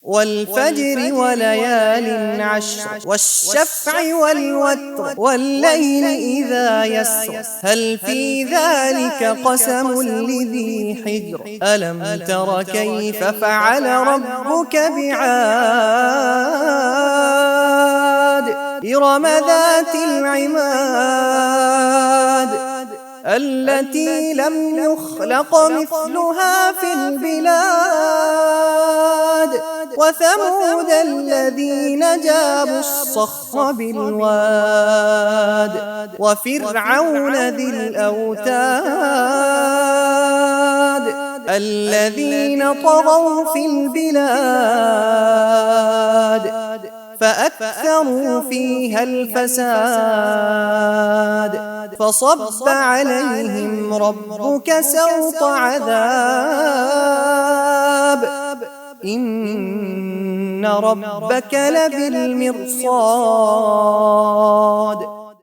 والفجر وليال عشر والشفع والوتر والليل إذا يسر هل في ذلك قسم لذي حجر ألم تر كيف فعل ربك بعاد إرم ذات العماد التي لم يخلق مثلها في البلاد وثمود الذين جابوا الصخر بالواد وفرعون ذي الأوتاد الذين طغوا في البلاد فأكثروا فيها الفساد فصب عليهم ربك سوط عذاب إن ربك لبالمرصاد